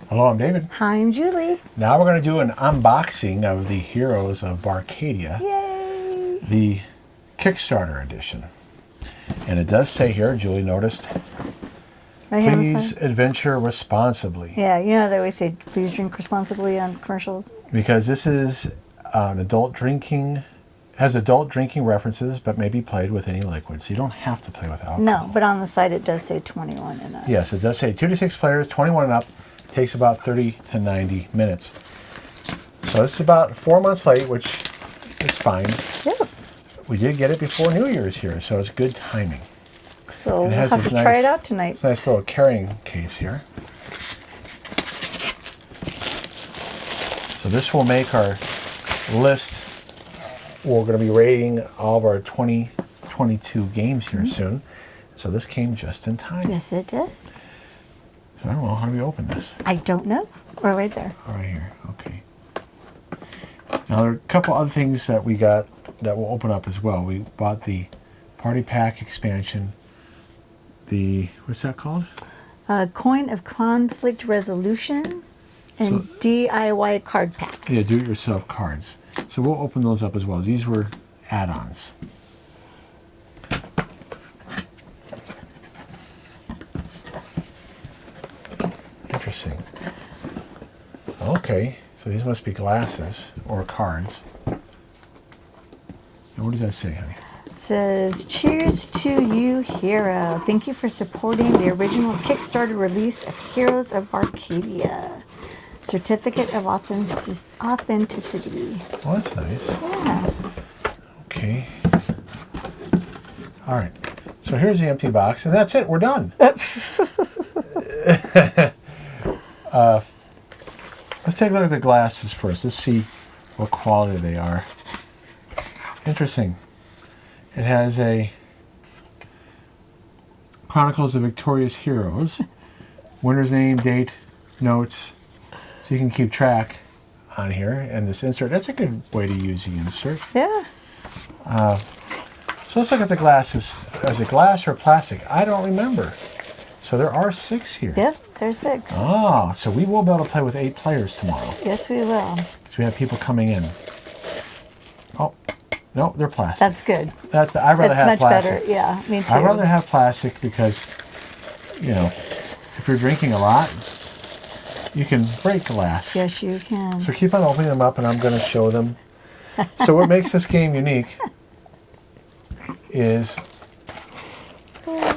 Hello, I'm David. Hi, I'm Julie. Now we're going to do an unboxing of the Heroes of Barcadia. Yay! The Kickstarter edition. And it does say here, Julie noticed, please adventure responsibly. Yeah, you know they always say, please drink responsibly on commercials. Because this is has adult drinking references, but may be played with any liquid. So you don't have to play with alcohol. No, but on the side it does say 21 and up. Yes, it does say 2 to 6 players, 21 and up. Takes about 30 to 90 minutes. So this is about 4 months late, which is fine. Yeah. We did get it before New Year's here, so it's good timing. So we'll have to try it out tonight. It's a nice little carrying case here. So this will make our list. We're going to be rating all of our 2022 games here soon. So this came just in time. Yes, it did. I don't know. How do we open this? I don't know. We're right there. Oh, right here. Okay. Now, there are a couple other things that we got that will open up as well. We bought the Party Pack expansion. The, what's that called? Coin of Conflict Resolution and DIY card pack. Yeah, do-it-yourself cards. So we'll open those up as well. These were add-ons. Interesting. Okay, so these must be glasses or cards. And what does that say, honey? It says, cheers to you, hero. Thank you for supporting the original Kickstarter release of Heroes of Barcadia. Certificate of authenticity. Oh, that's nice. Yeah. Okay. All right. So here's the empty box, and that's it. We're done. Let's take a look at the glasses first. Let's see what quality they are. Interesting. It has a Chronicles of Victorious Heroes. Winner's name, date, notes, so you can keep track on here. And this insert, that's a good way to use the insert. Yeah. So let's look at the glasses. Is it glass or plastic? I don't remember. So there are 6 here. Yep, there's 6. Ah, so we will be able to play with 8 players tomorrow. Yes, we will. So we have people coming in. Oh, no, they're plastic. That's good. I'd rather have much plastic. better. Yeah, me too. I'd rather have plastic because, you know, if you're drinking a lot, you can break glass. Yes, you can. So keep on opening them up, and I'm going to show them. So what makes this game unique is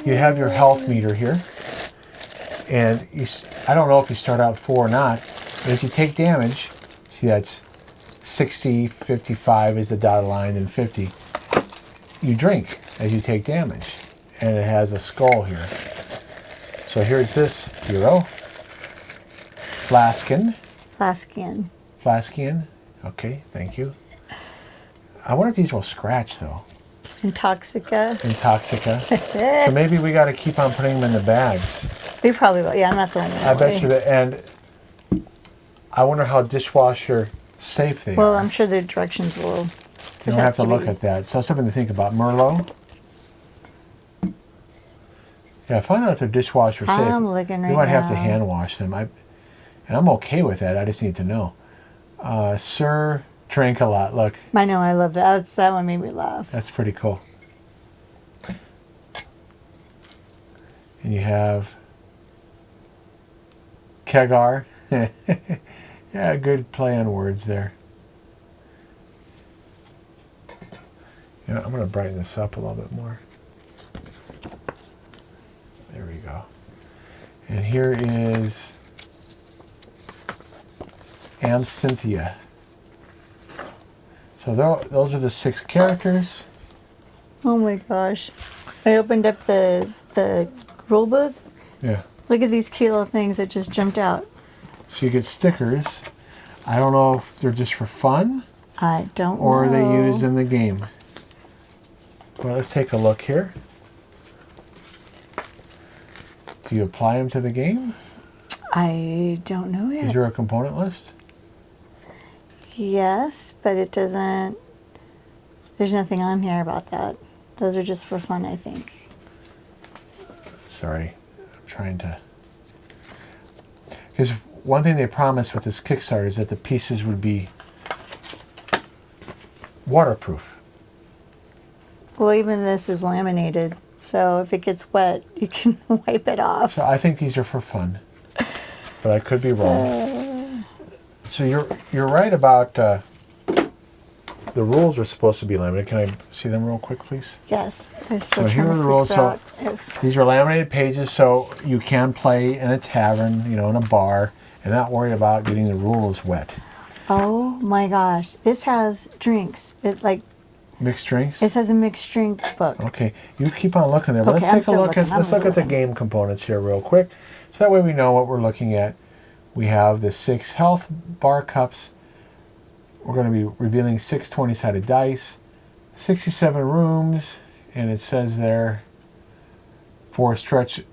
you have your health meter here. And I don't know if you start out 4 or not, but as you take damage, see that's 60, 55 is the dotted line, and 50. You drink as you take damage. And it has a skull here. So here's this hero. Flaskian. Okay, thank you. I wonder if these will scratch, though. Intoxica. So maybe we got to keep on putting them in the bags. We probably will. Yeah, I'm not throwing them away. I bet you that. And I wonder how dishwasher safe they are. Well, I'm sure the directions will. You don't have to look at that. So something to think about. Merlot. Yeah, find out if they're dishwasher safe. I'm looking right now. You might have to hand wash them. And I'm okay with that. I just need to know. Sir, drink a lot. Look. I know. I love that. That one made me laugh. That's pretty cool. And you have Kegar. Yeah, good play on words there. You know, I'm going to brighten this up a little bit more. There we go. And here is Cynthia. So those are the 6 characters. Oh my gosh. I opened up the rule book. Yeah. Look at these cute little things that just jumped out. So you get stickers. I don't know if they're just for fun. I don't know. Or are they used in the game? Well, let's take a look here. Do you apply them to the game? I don't know yet. Is there a component list? Yes, but it doesn't... There's nothing on here about that. Those are just for fun, I think. Sorry. I'm trying to... Because one thing they promised with this Kickstarter is that the pieces would be waterproof. Well, even this is laminated, so if it gets wet, you can wipe it off. So I think these are for fun, but I could be wrong. So you're right about the rules are supposed to be laminated. Can I see them real quick, please? Yes. So here are the rules. So these are laminated pages, so you can play in a tavern, in a bar, and not worry about getting the rules wet. Oh my gosh! This has drinks. Mixed drinks? It has a mixed drink book. Okay, you keep on looking there. But Okay, let's take a look at the game components here real quick. So that way we know what we're looking at. We have the 6 health bar cups. We're going to be revealing 6 20-sided dice, 67 rooms, and it says there 4 stretch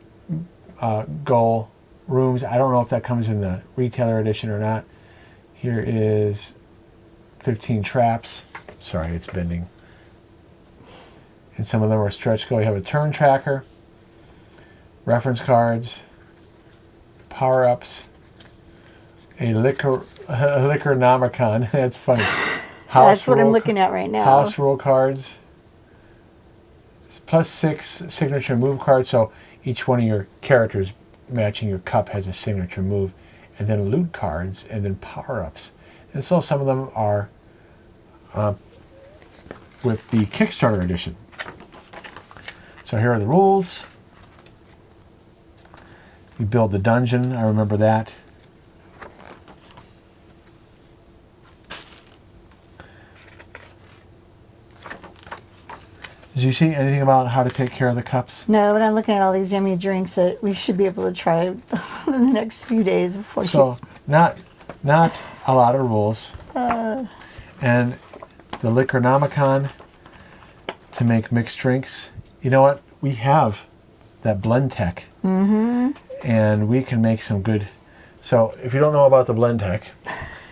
goal rooms. I don't know if that comes in the retailer edition or not. Here is 15 traps. Sorry, it's bending. And some of them are stretch goal. You have a turn tracker, reference cards, power-ups, a Liquornomicon. That's funny. That's what I'm looking at right now. House rule cards. Plus 6 signature move cards. So each one of your characters matching your cup has a signature move. And then loot cards. And then power-ups. And so some of them are with the Kickstarter edition. So here are the rules. You build the dungeon. I remember that. Did you see anything about how to take care of the cups? No, but I'm looking at all these yummy drinks that we should be able to try in the next few days before. So not a lot of rules. And the Liquornomicon to make mixed drinks. You know what? We have that blend tech. Mm-hmm. And we can make some good. So if you don't know about the blend tech,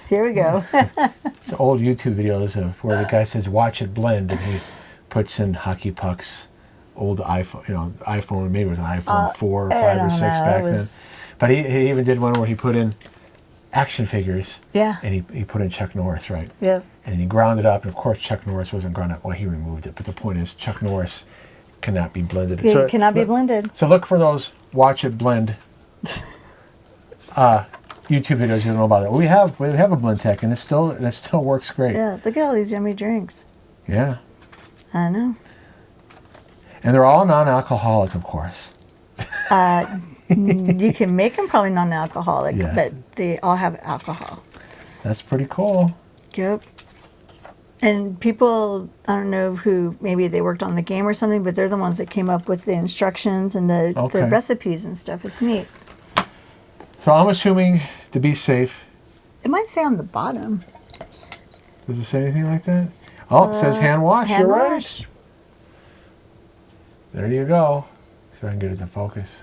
here we go. It's old YouTube videos of where the guy says, "Watch it blend," and he puts in hockey pucks, old iPhone, iPhone, maybe it was an iPhone 4 or 5 or 6 back then. But he even did one where he put in action figures. Yeah. And he put in Chuck Norris, right? Yeah. And he ground it up, and of course Chuck Norris wasn't ground up. Well, he removed it, but the point is Chuck Norris cannot be blended. It cannot be blended. So look for those watch it blend YouTube videos. You don't know about it. We have a blend tech, and it still works great. Yeah, look at all these yummy drinks. Yeah. I know. And they're all non-alcoholic, of course. You can make them probably non-alcoholic, Yeah. but they all have alcohol. That's pretty cool. Yep. And people, I don't know who, maybe they worked on the game or something, but they're the ones that came up with the instructions and the recipes and stuff. It's neat. So I'm assuming, to be safe. It might say on the bottom. Does it say anything like that? Oh, it says hand wash. You're right. There you go. So I can get it to focus.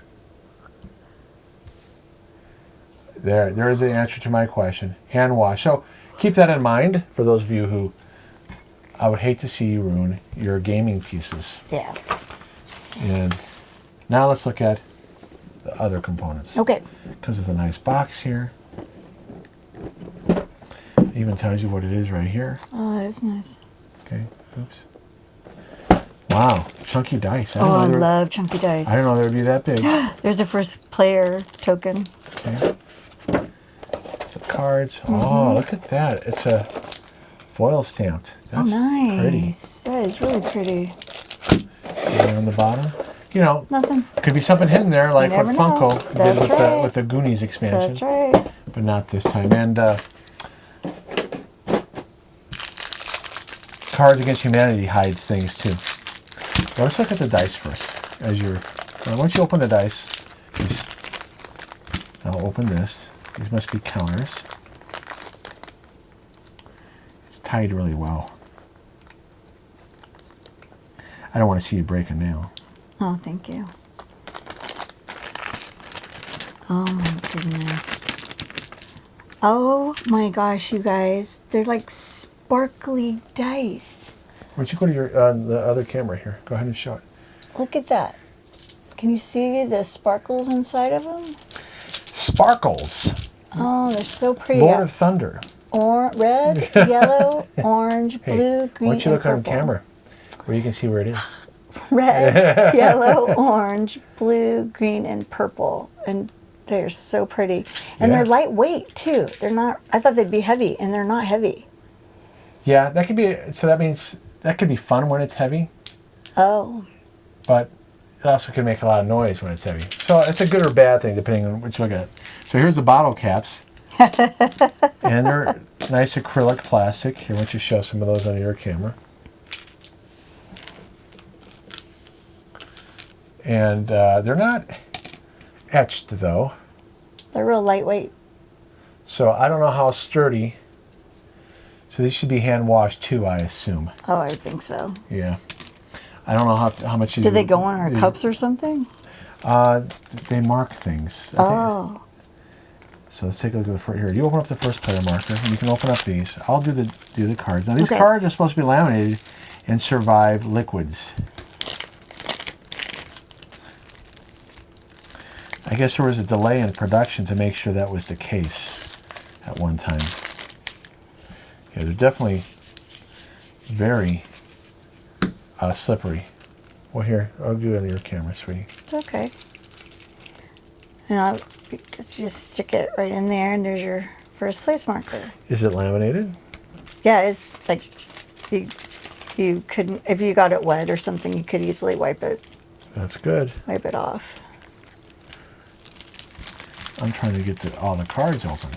There is the answer to my question. Hand wash. So keep that in mind for those of you who I would hate to see you ruin your gaming pieces. Yeah. And now let's look at the other components. Okay. Comes with a nice box here. It even tells you what it is right here. Oh, that is nice. Okay. Oops. Wow. Chunky dice. I love chunky dice. I didn't know they would be that big. There's a first player token. Okay. Some cards. Mm-hmm. Oh, look at that. It's a foil stamped. That's nice. Pretty. That is really pretty. And on the bottom, nothing. Could be something hidden there, like what Funko did with the Goonies expansion. That's right. But not this time. And Cards Against Humanity hides things too. Well, let's look at the dice first. Once you open the dice, I'll open this. These must be counters. It's tied really well. I don't want to see you break a nail. Oh, thank you. Oh my goodness. Oh my gosh, you guys. They're like sparkly dice. Why don't you go to your the other camera here? Go ahead and show it. Look at that. Can you see the sparkles inside of them? Sparkles. Oh, they're so pretty. Lord of Thunder. Red, yellow, orange, Hey, blue, green, why don't you and look on purple. camera where you can see where it is? Red, yellow, orange, blue, green, and purple. And they're so pretty. And they're Yes. lightweight, too. They're not, I thought they'd be heavy, and they're not heavy. Yeah, that could be, so that means that could be fun when it's heavy, Oh. but it also can make a lot of noise when it's heavy. So it's a good or bad thing depending on which you look at. So here's the bottle caps. And they're nice acrylic plastic. Here, why don't you show some of those on your camera? And they're not etched, though. They're real lightweight. So I don't know how sturdy. So these should be hand washed, too, I assume. Oh, I think so. Yeah. I don't know how much you Did they go on our cups or something? They mark things. I think. Oh. So let's take a look at the first. Here, you open up the first player marker, and you can open up these. I'll do the cards. Now these Okay. cards are supposed to be laminated and survive liquids. I guess there was a delay in production to make sure that was the case at one time. Yeah, they're definitely very slippery. Well, here, I'll do it on your camera, sweetie. It's okay. And I'll just stick it right in there, and there's your first place marker. Is it laminated? Yeah, it's like you couldn't, if you got it wet or something, you could easily wipe it That's good. off. I'm trying to get all the cards open.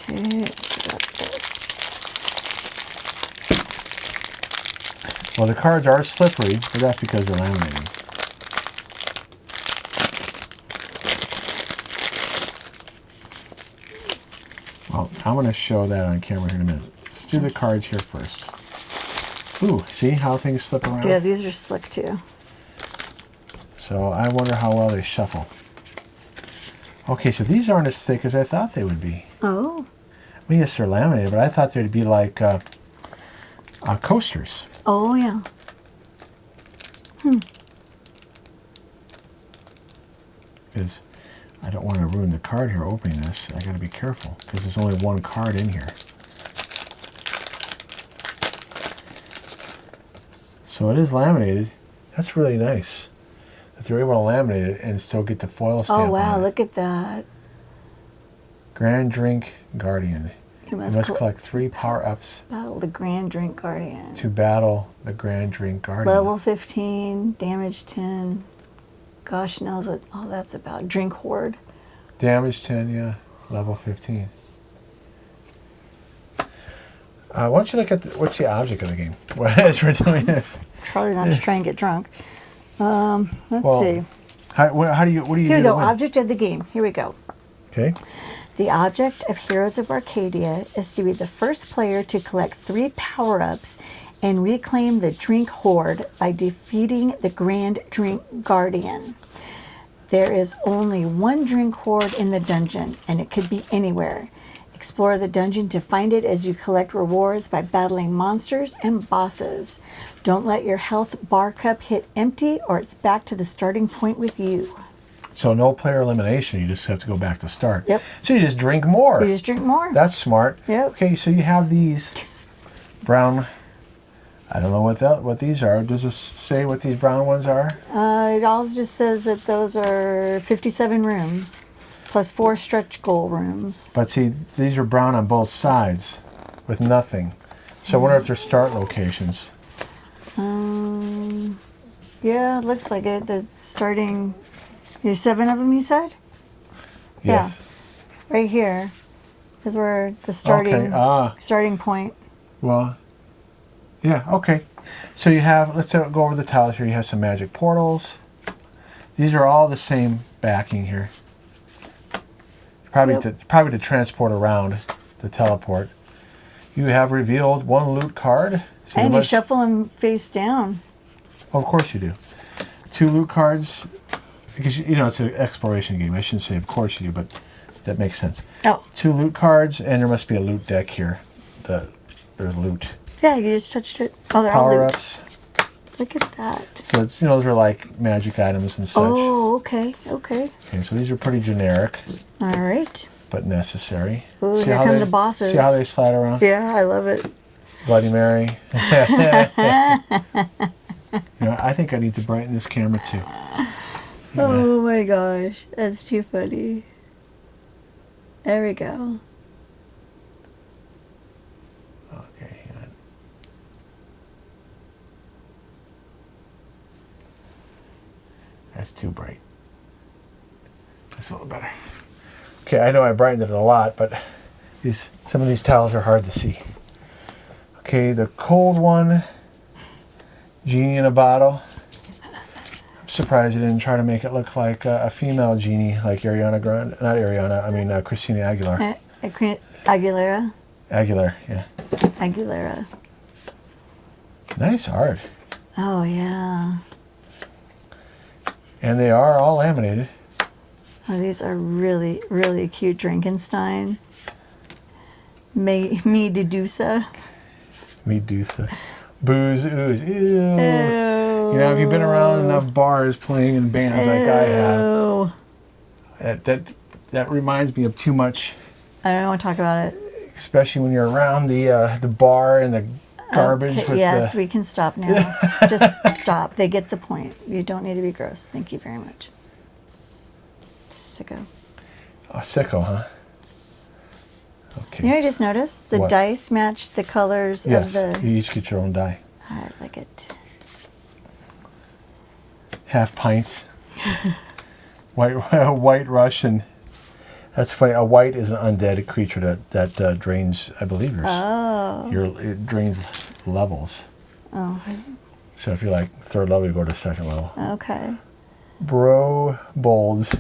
Okay, let's got this. Well, the cards are slippery, but that's because they're laminated. Well, I'm going to show that on camera here in a minute. Let's do the cards here first. Ooh, see how things slip around? Yeah, these are slick too. So I wonder how well they shuffle. Okay, so these aren't as thick as I thought they would be. Oh. I mean, yes, they're laminated, but I thought they'd be like coasters. Oh, yeah. Because I don't want to ruin the card here opening this. I got to be careful because there's only one card in here. So it is laminated. That's really nice that they're able to laminate it and still get the foil stamp. Oh, wow, on it. look at that. Grand Drink Guardian. You You must collect 3 power-ups battle the Grand Drink Guardian. to battle the Grand Drink Guardian. Level 15, damage 10. Gosh knows what all that's about. Drink Hoard. Damage 10, yeah. Level 15. Why don't you look at what's the object of the game as we're doing this? Probably not to try and get drunk. Let's Well, see. What do you Here do we to go. win? Object of the game. Here we go. Okay. The object of Heroes of Barcadia is to be the first player to collect 3 power-ups and reclaim the Drink Hoard by defeating the Grand Drink Guardian. There is only 1 Drink Hoard in the dungeon, and it could be anywhere. Explore the dungeon to find it as you collect rewards by battling monsters and bosses. Don't let your health bar cup hit empty, or it's back to the starting point with you. So no player elimination. You just have to go back to start. Yep. So you just drink more. You just drink more. That's smart. Yep. Okay, so you have these brown. I don't know what these are. Does it say what these brown ones are? It also just says that those are 57 rooms, plus 4 stretch goal rooms. But see, these are brown on both sides with nothing. So I wonder if they're start locations. Yeah, it looks like it. The starting, there's 7 of them, you said? Yes. Yeah, right here is where the starting starting point. Well, yeah, okay. So you have, let's go over the tiles here. You have some magic portals. These are all the same backing here. Probably to transport around, the teleport. You have revealed 1 loot card. So And you shuffle them face down. Oh, of course you do. 2 loot cards, because you know it's an exploration game. I shouldn't say of course you do, but that makes sense. Oh. 2 loot cards, and there must be a loot deck here. There's loot. Yeah, you just touched it. Oh, they're all Power loot. ups. Look at that. So it's, those are like magic items and such. Oh, okay, okay. Okay, so these are pretty generic. All right. but necessary. Ooh, here come the bosses. See how they slide around? Yeah, I love it. Bloody Mary. I think I need to brighten this camera too. Oh my gosh, that's too funny. There we go. Okay, hang on. That's too bright. That's a little better. Okay, I know I brightened it a lot, but some of these tiles are hard to see. Okay, the cold one, genie in a bottle. I'm surprised you didn't try to make it look like a female genie, like Ariana Grande. Not Ariana, I mean Christina Aguilar. Aguilera. Aguilar, yeah. Aguilera. Nice art. Oh, yeah. And they are all laminated. Oh, these are really, really cute. Drinkenstein. Medusa. Medusa. Booze, ooze, ew. If you've been around enough bars playing in bands like I have, that reminds me of too much. I don't want to talk about it. Especially when you're around the bar and the garbage. Okay, yes, we can stop now. Just stop. They get the point. You don't need to be gross. Thank you very much. Sicko. Oh, sicko, huh? Okay. You know, I just noticed the What? dice match the colors of the. You each get your own die. I like it. Half pints. White Russian. That's funny. A white is an undead creature that drains, I believe, it drains levels. Oh. So if you're like third level, you go to second level. Okay. Bro bolds.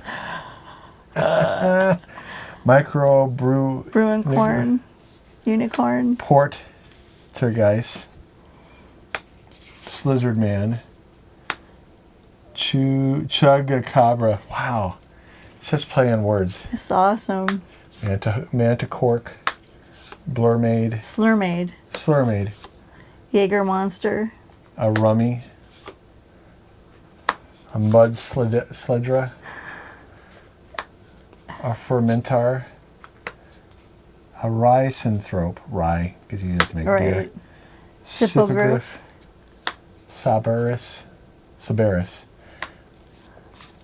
Micro brew. Brewing corn. Unicorn. Port. Tergeist. Slizzard Man. Chugacabra. Wow. Such play on words. It's awesome. Manticork. Blurmaid. Slurmaid. Jaeger monster. A rummy. A mud sledra. A fermentar. A rye-synthrope. Rye, because you use it to make beer. Sippogriff. Sabaris.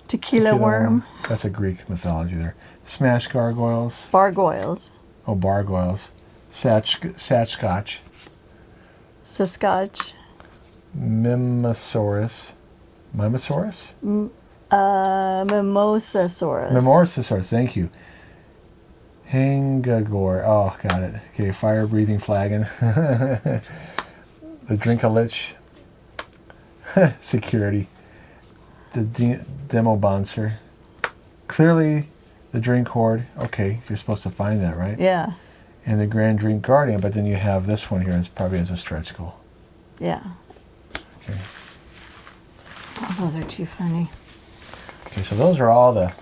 Tequila worm. That's a Greek mythology there. Smash gargoyles. Bargoyles. Oh, bargoyles. Satchkotch. Sasquatch. Mimosaurus. Mimosaurus? Mimosasaurus. Mimosasaurus, thank you. Hangagore. Oh, got it. Okay, fire-breathing flagon. The Drink-a-lich. Security. The Demo Bouncer. Clearly, the Drink Hoard. Okay, you're supposed to find that, right? Yeah. And the Grand Drink Guardian, but then you have this one here. It's probably as a stretch goal. Yeah. Okay. Oh, those are too funny. Okay, so those are all the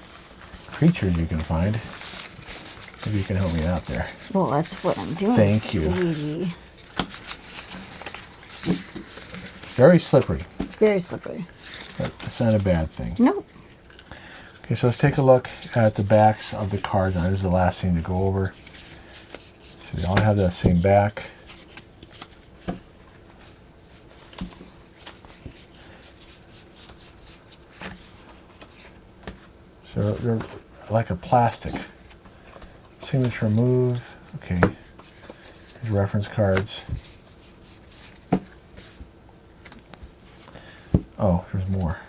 creatures you can find. Maybe you can help me out there. Well, that's what I'm doing. Thank you. Sweetie. Very slippery. Very slippery. That's not a bad thing. Nope. Okay, so let's take a look at the backs of the cards. Now, this is the last thing to go over. So they all have that same back. So they're like a plastic. Signature move. Okay. Here's reference cards. Oh, there's more.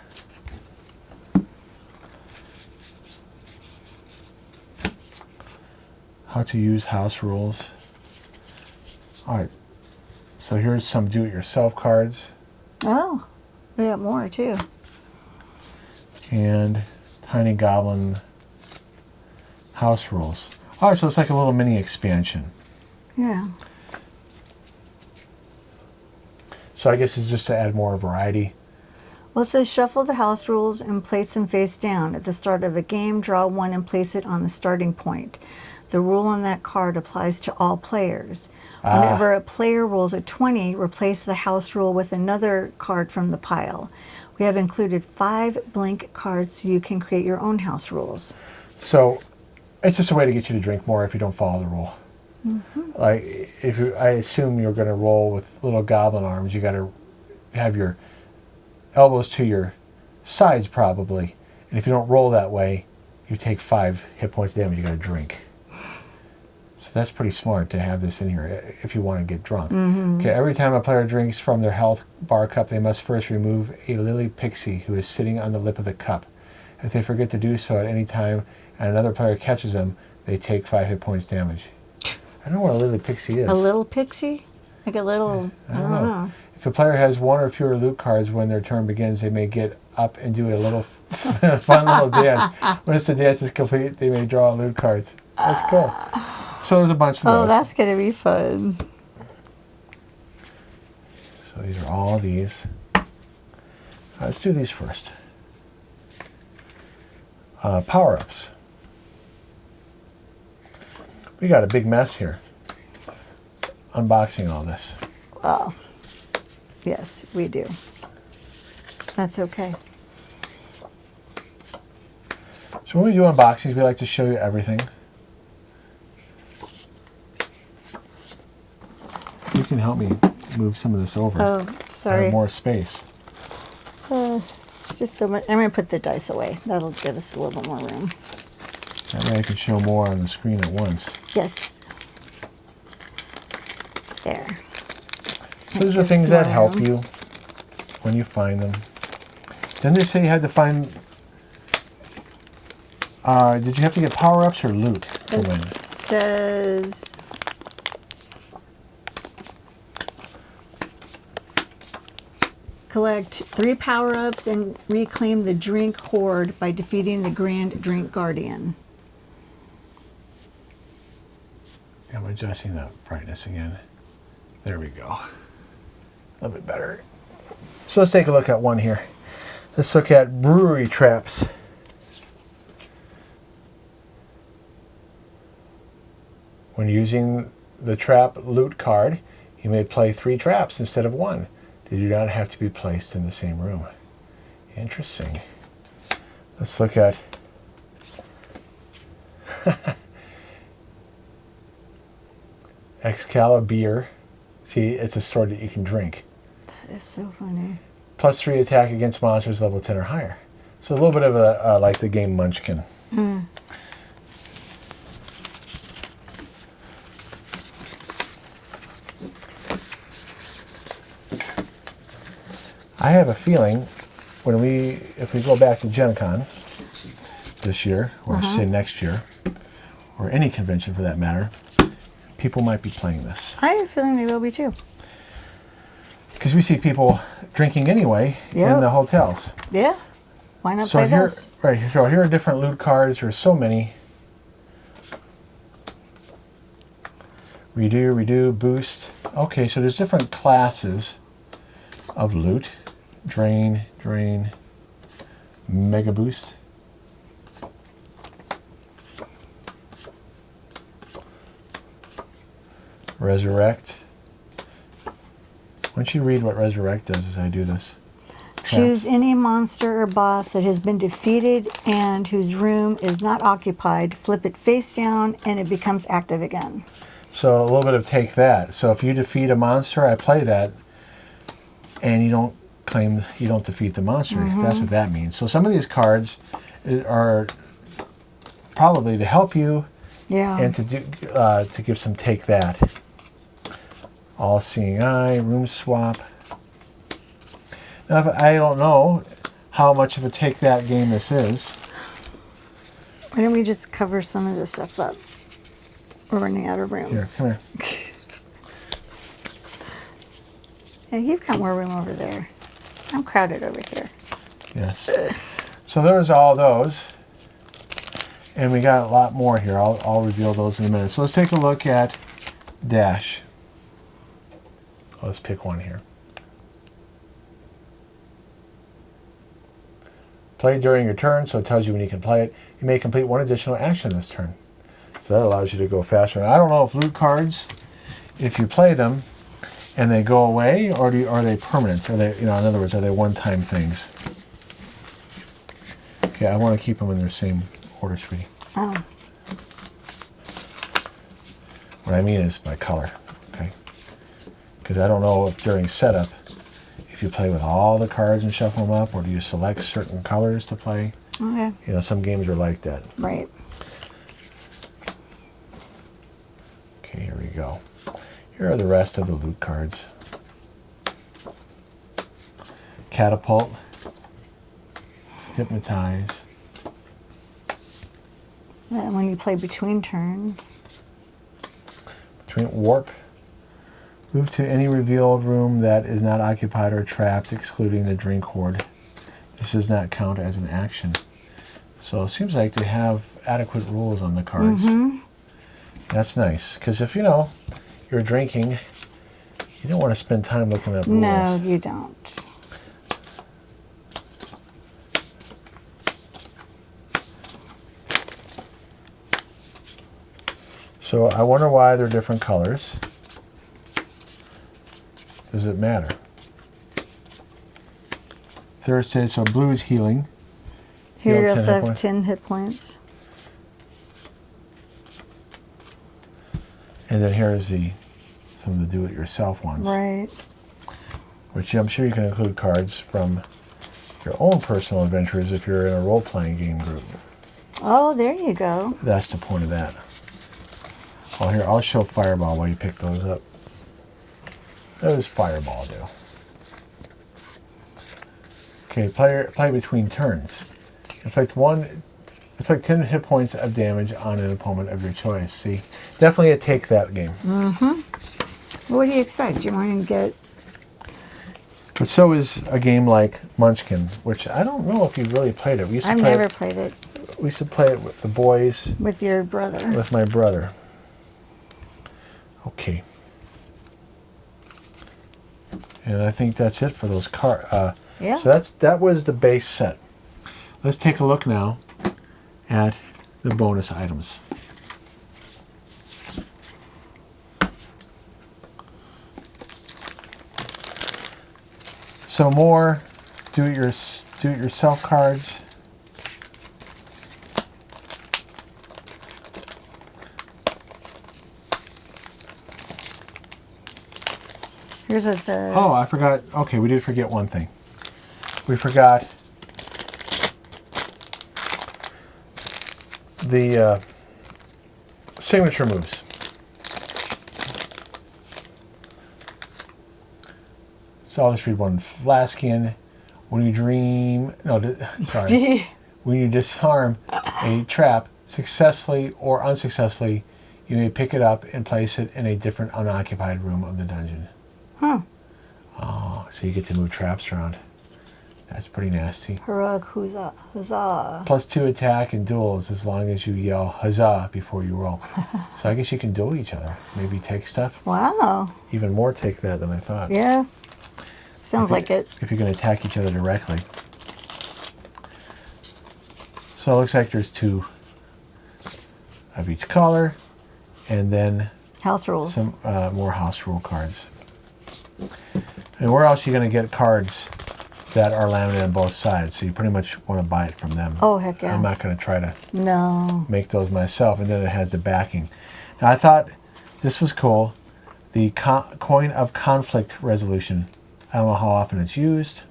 How to use house rules. All right. So here's some do-it-yourself cards. Oh, they got more too. And Tiny Goblin house rules. All right, so it's like a little mini expansion. Yeah. So I guess it's just to add more variety. Well, it says shuffle the house rules and place them face down. At the start of a game, draw one and place it on the starting point. The rule on that card applies to all players. Whenever a player rolls a 20, replace the house rule with another card from the pile. We have included 5 blank cards so you can create your own house rules. So It's just a way to get you to drink more if you don't follow the rule. Like, I assume you're going to roll with little goblin arms. You got to have your elbows to your sides probably. And if you don't roll that way, you take 5 hit points damage. You got to drink. So that's pretty smart to have this in here if you want to get drunk. Okay, every time a player drinks from their health bar cup, they must first remove a lily pixie who is sitting on the lip of the cup. If they forget to do so at any time and another player catches them, they take 5 hit points damage. I don't know what a lily pixie is. A little pixie? Like a little, I don't know. If a player has 1 or fewer loot cards when their turn begins, they may get up and do a little fun little dance. Once the dance is complete, they may draw loot cards. That's cool. So there's a bunch of those. Oh, that's going to be fun. So these are all these. Let's do these first. Power-ups. We got a big mess here. Unboxing all this. Well, yes, we do. That's okay. So when we do unboxings, we like to show you everything. You can help me move some of this over. Oh, sorry. Have more space. It's just so much. I'm going to put the dice away. That'll give us a little more room. That way I can show more on the screen at once. Yes. There. Those are things that help you when you find them. Didn't they say you had to find... did you have to get power-ups or loot to It win? says... Collect 3 power-ups and reclaim the Drink Hoard by defeating the Grand Drink Guardian. I'm adjusting the brightness again. There we go. A little bit better. So let's take a look at one here. Let's look at brewery traps. When using the trap loot card, you may play 3 traps instead of 1. They do not have to be placed in the same room. Interesting. Let's look at Excalibur. See, it's a sword that you can drink. That is so funny. Plus 3 attack against monsters level 10 or higher. So a little bit of a like the game Munchkin. I have a feeling if we go back to Gen Con this year, or say next year, or any convention for that matter, people might be playing this. I have a feeling they will be too. Because we see people drinking anyway in the hotels. Yeah. Why not play this? Right, so here are different loot cards. There's so many. Redo, boost. Okay, so there's different classes of loot. Drain, mega boost. Resurrect. Why don't you read what resurrect does as I do this? Choose any monster or boss that has been defeated and whose room is not occupied. Flip it face down and it becomes active again. So a little bit of take that. So if you defeat a monster, I play that, and you don't defeat the monster. That's what that means. So some of these cards are probably to help you, and to give some take that. All seeing eye, room swap. Now I don't know how much of a take that game this is. Why don't we just cover some of this stuff up? We're running out of room. Here, come here. Yeah, you've got more room over there. I'm crowded over here. Yes. So there's all those. And we got a lot more here. I'll reveal those in a minute. So let's take a look at Dash. Let's pick one here. Play during your turn, so it tells you when you can play it. You may complete 1 additional action this turn. So that allows you to go faster. And I don't know if loot cards, if you play them and they go away, or are they permanent? Are they, in other words, are they one-time things? Okay, I want to keep them in their same order, sweetie. Oh. What I mean is by color, okay? Because I don't know if during setup, if you play with all the cards and shuffle them up, or do you select certain colors to play? Okay. You know, some games are like that. Right. Okay, here we go. Here are the rest of the loot cards. Catapult. Hypnotize. Then when you play between turns. Between warp. Move to any revealed room that is not occupied or trapped, excluding the Drink Hoard. This does not count as an action. So it seems like they have adequate rules on the cards. Mm-hmm. That's nice, because if you're drinking, you don't want to spend time looking up rules. No, you don't. So I wonder why they're different colors. Does it matter? Thursday, so blue is healing. Here you Heal also 10 hit have points. 10 hit points. And then here is some of the do-it-yourself ones. Right. Which I'm sure you can include cards from your own personal adventures if you're in a role-playing game group. Oh, there you go. That's the point of that. Oh, here, I'll show Fireball while you pick those up. What does Fireball do? Okay, play between turns. Inflict 10 hit points of damage on an opponent of your choice. See, definitely a take that game. Mm-hmm. What do you expect? You want to get... But so is a game like Munchkin, which I don't know if you really played it. We used to I've play never it, played it. We used to play it with the boys. With your brother. With my brother. Okay. And I think that's it for those cards. Yeah. So that was the base set. Let's take a look now at the bonus items. So more do-it-yourself cards. Here's what's the... Oh, I forgot. Okay, we did forget one thing. We forgot the signature moves. So I'll just read one. Flaskian, when you when you disarm a trap successfully or unsuccessfully, you may pick it up and place it in a different unoccupied room of the dungeon. Huh. Oh, so you get to move traps around. That's pretty nasty. Heroic huzzah. Huzzah. +2 attack in duels as long as you yell huzzah before you roll. So I guess you can duel each other. Maybe take stuff. Wow. Even more take that than I thought. Yeah. Sounds like it. If you're going to attack each other directly. So it looks like there's 2 of each color. And then House rules. some more house rule cards. And where else are you going to get cards that are laminated on both sides? So you pretty much want to buy it from them. Oh, heck yeah. I'm not going to try to make those myself. And then it has the backing. Now I thought this was cool. The coin of conflict resolution. I don't know how often it's used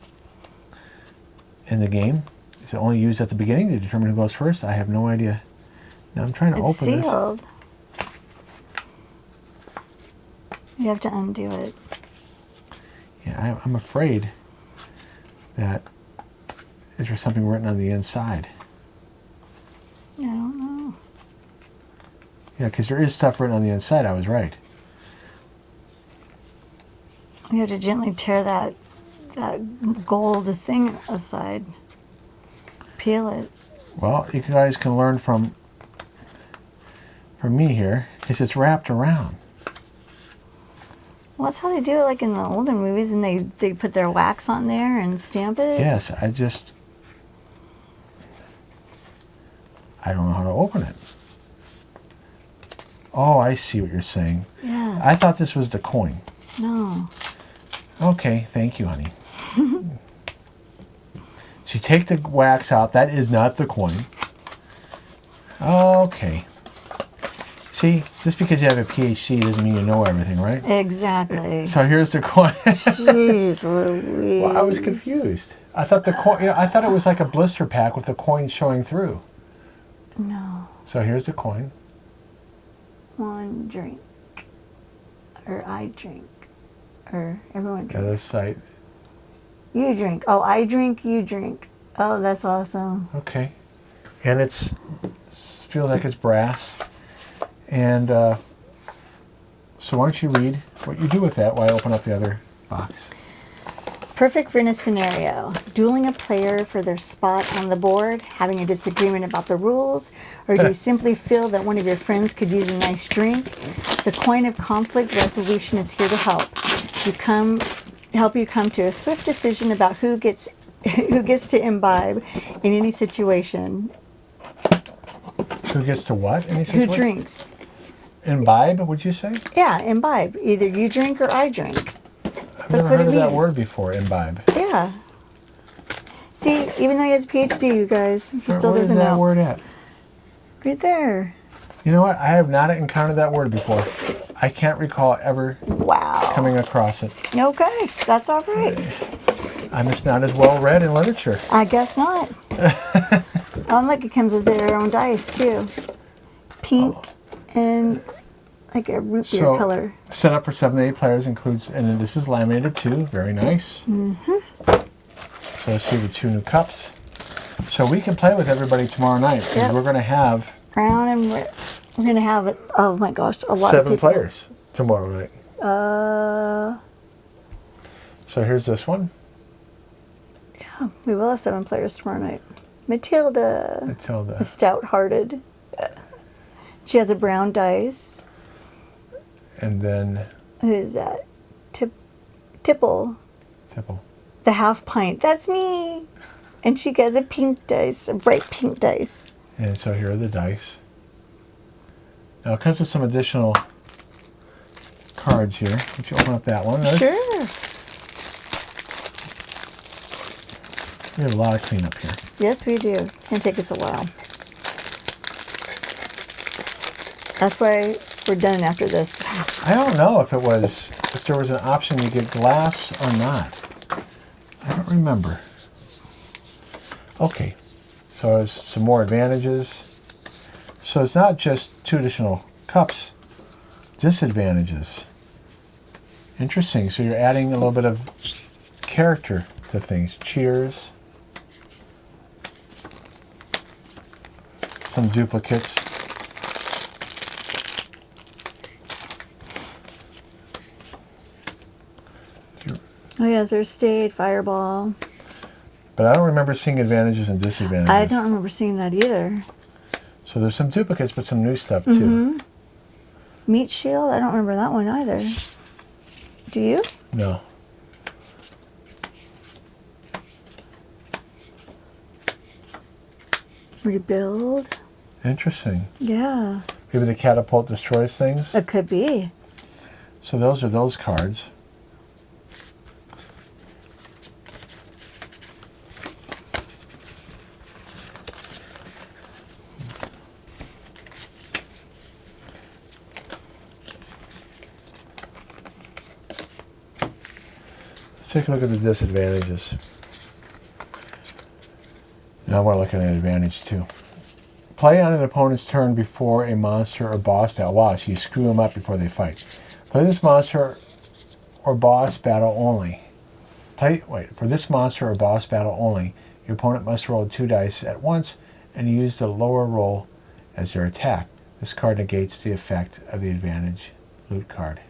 in the game. Is it only used at the beginning to determine who goes first? I have no idea. Now I'm trying to It's open sealed. You have to undo it. Yeah, I'm afraid that is there something written on the inside. I don't know. Yeah, because there is stuff written on the inside. I was right. You have to gently tear that gold thing aside. Peel it. Well, you guys can learn from me here, because it's wrapped around. Well, that's how they do it, like in the older movies, and they put their wax on there and stamp it. Yes, I don't know how to open it. Oh, I see what you're saying. Yes. I thought this was the coin. No. Okay, thank you, honey. So you take the wax out. That is not the coin. Okay. See, just because you have a PhD doesn't mean you know everything, right? Exactly. So here's the coin. Jeez Louise. Well, I was confused. I thought the coin. I thought it was like a blister pack with the coin showing through. No. So here's the coin. One drink. Or I drink. Or everyone Okay, drinks. this side. You drink. Oh, I drink, you drink. Oh, that's awesome. Okay. And feels like it's brass. And so why don't you read what you do with that while I open up the other box. Perfect for in a scenario. Dueling a player for their spot on the board, having a disagreement about the rules, or do you simply feel that one of your friends could use a nice drink? The coin of conflict resolution is here to help. Help you come to a swift decision about who gets to imbibe in any situation. Who gets to what? Who drinks? Imbibe, would you say? Yeah, imbibe. Either you drink or I drink. I've That's never what heard it of that means. word before, imbibe. Yeah. See, even though he has a PhD, you guys, he still Where is doesn't that know. word at? Right there. You know what? I have not encountered that word before. I can't recall ever Wow. coming across it. Okay, that's all right. I'm just not as well read in literature. I guess not. Like it comes with their own dice too. Pink and like a root beer So, color. Set up for 7 to 8 players includes, and this is laminated too. Very nice. So let's see the 2 new cups. So we can play with everybody tomorrow night. 'Cause Yep. we're going to have Brown and we're gonna have it. Oh my gosh, a lot of 7 people. players tomorrow night. So here's this one. Yeah, we will have 7 players tomorrow night. Matilda. Matilda. The stout-hearted. She has a brown dice. And then Who is that? Tipple. Tipple. The half pint. That's me. And she has a pink dice, a bright pink dice. And so here are the dice. Now it comes with some additional cards here. Would you open up that one? Sure. We have a lot of cleanup here. Yes, we do. It's going to take us a while. That's why we're done after this. I don't know if there was an option to get glass or not. I don't remember. Okay, so there's some more advantages. So it's not just 2 additional cups, disadvantages. Interesting, so you're adding a little bit of character to things. Cheers. Some duplicates. Oh yeah, Thursday Aid, Fireball. But I don't remember seeing advantages and disadvantages. I don't remember seeing that either. So there's some duplicates, but some new stuff too. Meat Shield, I don't remember that one either. Do you? No. Rebuild. Interesting. Yeah, Maybe the catapult destroys things. it could be. So those are those cards. Let's take a look at the disadvantages. Now we're looking at advantage too. Play on an opponent's turn before a monster or boss battle. Wow, so you screw them up before they fight. Play this monster or boss battle only. For this monster or boss battle only, your opponent must roll 2 dice at once and use the lower roll as their attack. This card negates the effect of the advantage loot card.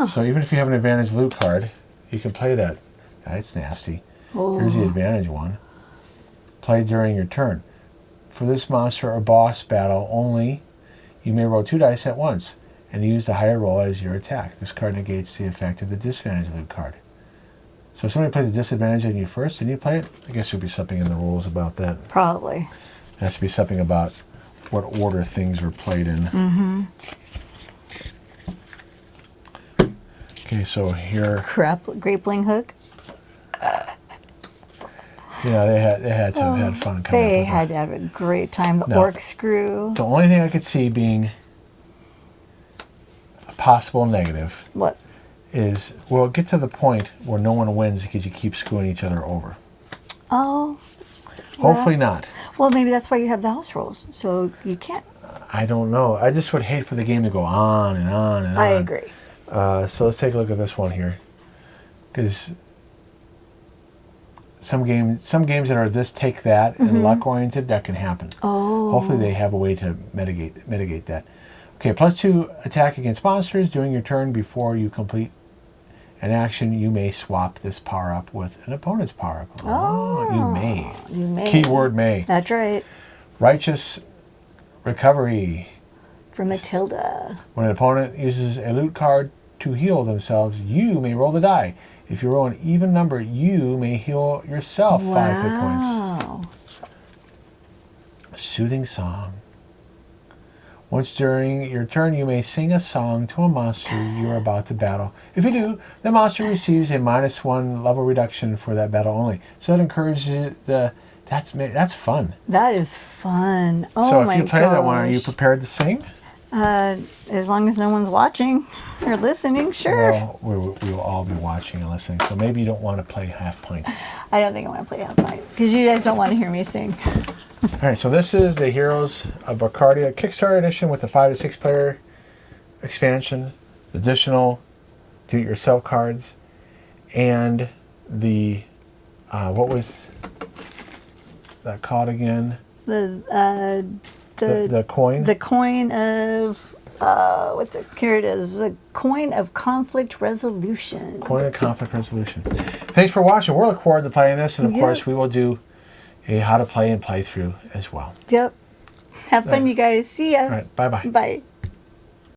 So even if you have an advantage loot card, you can play that. That's nasty. Here's the advantage one. Play during your turn. For this monster or boss battle only, you may roll 2 dice at once and use the higher roll as your attack. This card negates the effect of the disadvantage loot card. So if somebody plays a disadvantage on you first and you play it, I guess there'll be something in the rules about that. Probably. There has to be something about what order things are played in. Okay, so here, Grappling hook. yeah, they had to have had fun coming up They with had that. to have a great time. The No. corkscrew. The only thing I could see being a possible negative What? is we'll get to the point where no one wins because you keep screwing each other over. Oh. Hopefully not. Well, maybe that's why you have the house rules, so you can't. I don't know. I just would hate for the game to go on and on and on. I agree. So let's take a look at this one here, because some games that are this take that and luck oriented, that can happen. Oh. Hopefully they have a way to mitigate that. Okay, +2 attack against monsters. During your turn, before you complete an action, you may swap this power up with an opponent's power up. Oh, you may. You may. Keyword may. That's right. Righteous recovery. For Matilda. When an opponent uses a loot card to heal themselves, you may roll the die. If you roll an even number, you may heal yourself 5 hit points. Wow. Soothing song. Once during your turn, you may sing a song to a monster you are about to battle. If you do, the monster receives a -1 level reduction for that battle only. So that encourages that's fun. That is fun. Oh So my if you play that one, are you gosh. prepared to sing? As long as no one's watching or listening, sure. Well, we will all be watching and listening. So maybe you don't want to play half pint. I don't think I want to play half pint because you guys don't want to hear me sing. All right, so this is the Heroes of Barcadia Kickstarter edition with the 5 to 6 player expansion, additional do-it-yourself cards, and the what was that called again? The coin. The coin of what's it? Here it is. The coin of conflict resolution. Coin of conflict resolution. Thanks for watching. We're looking forward to playing this, and of course we will do a how to play and play through as well. Yep. Have fun, you guys. See ya. All right. Bye-bye. Bye.